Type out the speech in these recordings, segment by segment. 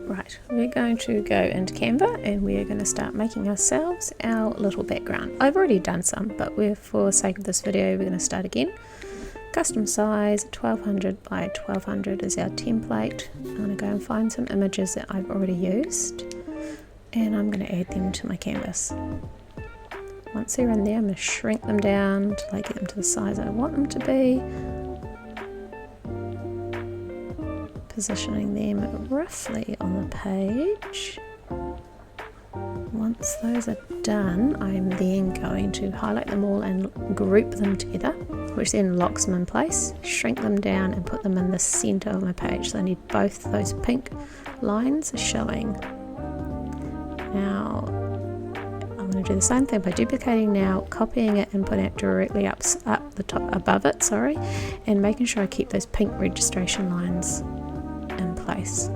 Right, we're going to go into Canva and we're going to start making ourselves our little background. I've already done some, but for sake of this video, we're going to start again. Custom size 1200 by 1200 is our template. I'm going to go and find some images that I've already used and I'm going to add them to my canvas. Once they're in there, I'm going to shrink them down till I get them to the size I want them to be. Positioning them roughly on the page. Once those are done, I'm then going to highlight them all and group them together, which then locks them in place, shrink them down and put them in the center of my page. So I need both those pink lines showing. Now I'm going to do the same thing by duplicating now, copying it and putting it directly up the top above it, and making sure I keep those pink registration lines in place.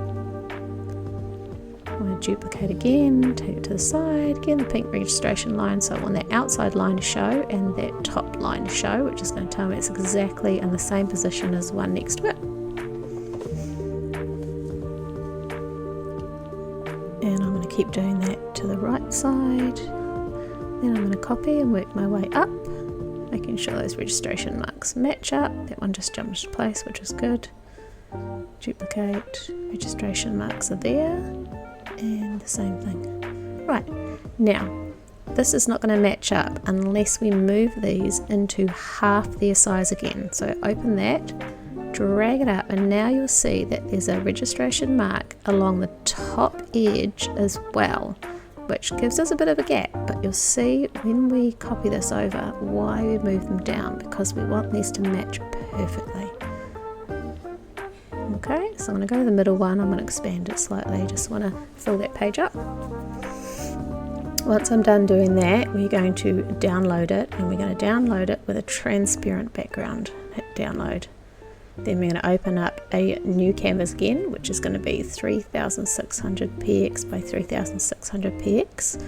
I'm going to duplicate again, take it to the side, again the pink registration line, so I want that outside line to show and that top line to show, which is going to tell me it's exactly in the same position as the one next to it. And I'm going to keep doing that to the right side. Then I'm going to copy and work my way up, making sure those registration marks match up. That one just jumped into place, which is good. Duplicate, registration marks are there, and the same thing. Right, now this is not going to match up unless we move these into half their size again. So open that, drag it up, and now you'll see that there's a registration mark along the top edge as well, which gives us a bit of a gap, but you'll see when we copy this over why we move them down, because we want these to match perfectly. Okay, so I'm going to go to the middle one. I'm going to expand it slightly, just want to fill that page up. Once I'm done doing that, we're going to download it, and we're going to download it with a transparent background. Hit download. Then we're going to open up a new canvas again, which is going to be 3600 px by 3600 px.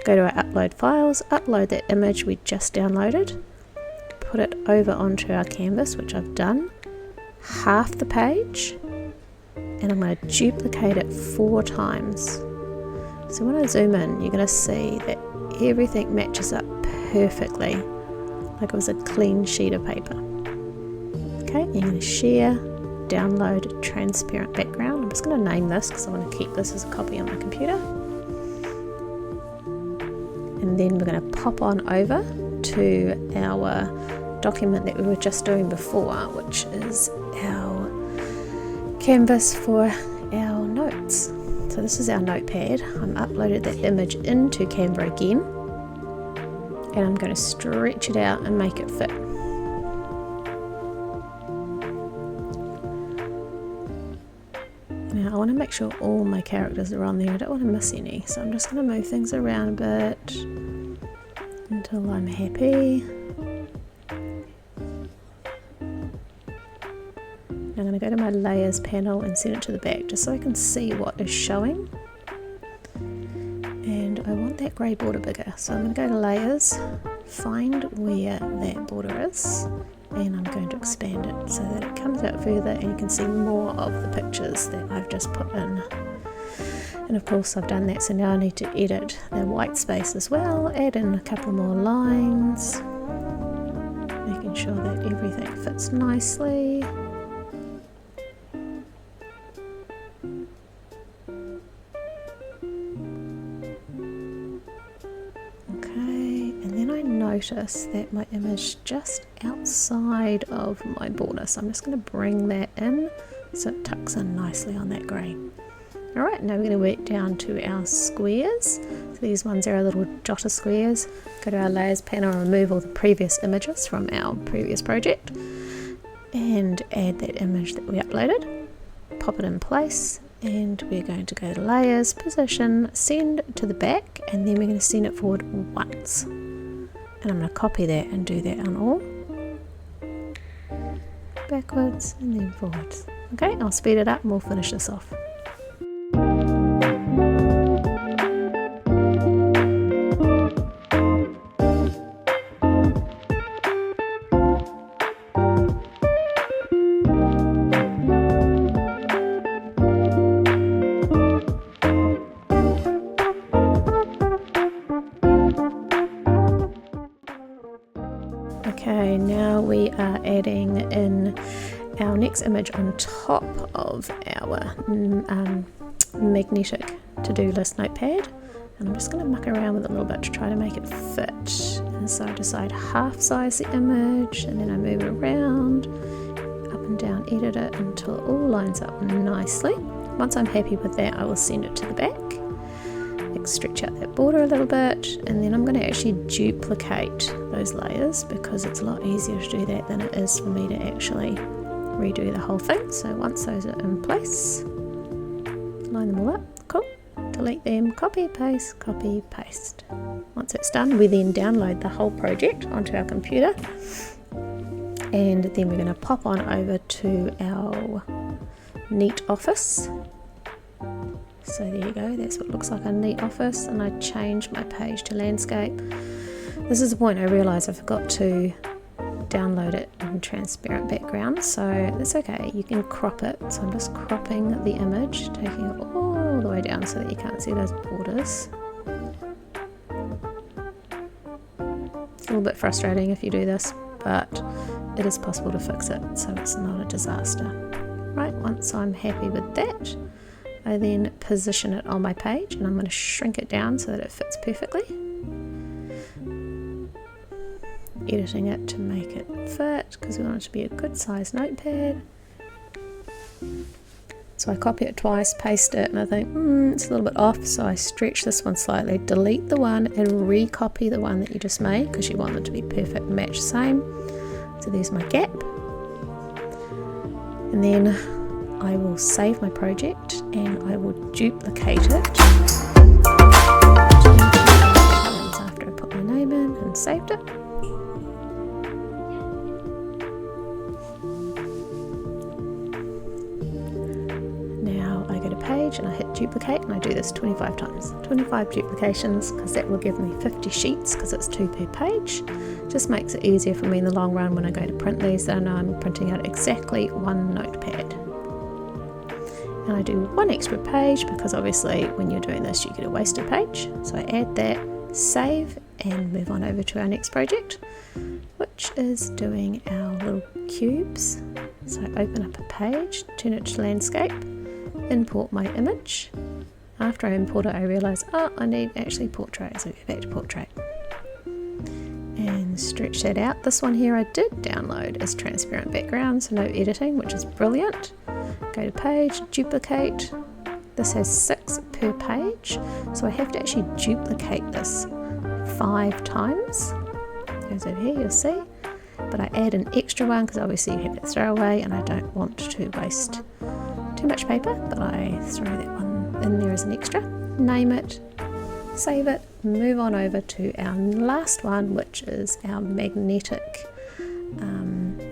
Go to our upload files, upload that image we just downloaded, put it over onto our canvas, which I've done, half the page, and I'm going to duplicate it 4 times. So when I zoom in, you're going to see that everything matches up perfectly, like it was a clean sheet of paper. Okay, you're going to share, download transparent background. I'm just going to name this because I want to keep this as a copy on my computer. And then we're going to pop on over to our document that we were just doing before, which is our canvas for our notes. So this is our notepad. I'm uploaded that image into Canva again, and I'm going to stretch it out and make it fit. Now I want to make sure all my characters are on there. I don't want to miss any, so I'm just going to move things around a bit until I'm happy. I'm going to go to my layers panel and set it to the back just so I can see what is showing, and I want that grey border bigger, so I'm going to go to layers, find where that border is, and I'm going to expand it so that it comes out further and you can see more of the pictures that I've just put in. And of course I've done that, so now I need to edit the white space as well, add in a couple more lines, making sure that everything fits nicely. Notice that my image just outside of my border, so I'm just going to bring that in so it tucks in nicely on that grey. Alright, now we're going to work down to our squares. So these ones are our little jotter squares. Go to our layers panel and remove all the previous images from our previous project and add that image that we uploaded, pop it in place, and we're going to go to layers, position, send to the back, and then we're going to send it forward once. And I'm going to copy that and do that on all. Backwards and then forwards. Okay, I'll speed it up and we'll finish this off. our next image on top of our magnetic to-do list notepad, and I'm just going to muck around with it a little bit to try to make it fit. And so I decide half size the image, and then I move it around, up and down, edit it until it all lines up nicely. Once I'm happy with that, I will send it to the back, stretch out that border a little bit, and then I'm going to actually duplicate those layers because it's a lot easier to do that than it is for me to actually redo the whole thing. So once those are in place, line them all up, cool, delete them, copy, paste, copy, paste. Once it's done, we then download the whole project onto our computer, and then we're going to pop on over to our Neat Office. So there you go, that's what looks like a Neat Office, and I changed my page to landscape. This is the point I realised I forgot to download it in transparent background, so that's okay, you can crop it. So I'm just cropping the image, taking it all the way down so that you can't see those borders. It's a little bit frustrating if you do this, but it is possible to fix it, so it's not a disaster. Right, once I'm happy with that, I then position it on my page, and I'm going to shrink it down so that it fits perfectly. Editing it to make it fit because we want it to be a good size notepad. So I copy it twice, paste it, and I think it's a little bit off, so I stretch this one slightly, delete the one and recopy the one that you just made because you want them to be perfect match same. So there's my gap, and then I will save my project and I will duplicate it after I put my name in and saved it. Now I go to page and I hit duplicate, and I do this 25 times. 25 duplications because that will give me 50 sheets because it's 2 per page. Just makes it easier for me in the long run when I go to print these, then I know I'm printing out exactly one notepad. And I do one extra page because obviously when you're doing this you get a wasted page. So I add that, save, and move on over to our next project, which is doing our little cubes. So I open up a page, turn it to landscape, import my image. After I import it I realise, I need actually portrait, so I go back to portrait. And stretch that out. This one here I did download as transparent background, so no editing, which is brilliant. Go to page, duplicate. This has 6 per page, so I have to actually duplicate this 5 times. It goes over here, you'll see. But I add an extra one because obviously you have that throwaway and I don't want to waste too much paper, but I throw that one in there as an extra. Name it, save it, move on over to our last one, which is our magnetic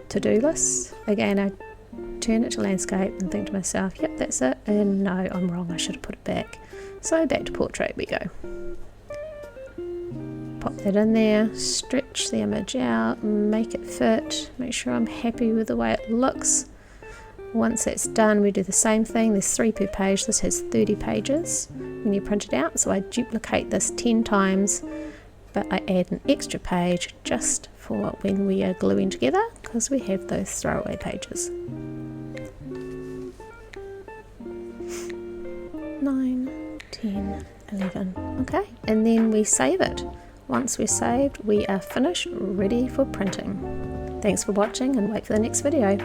to-do list. Again, I turn it to landscape and think to myself, yep, that's it, and no, I'm wrong, I should have put it back. So back to portrait we go. Pop that in there, stretch the image out, make it fit, make sure I'm happy with the way it looks. Once that's done, we do the same thing. There's 3 per page. This has 30 pages when you print it out, so I duplicate this 10 times, but I add an extra page just for when we are gluing together because we have those throwaway pages. 9, 10, 11. Okay, and then we save it. Once we're saved, we are finished, ready for printing. Thanks for watching, and wait for the next video.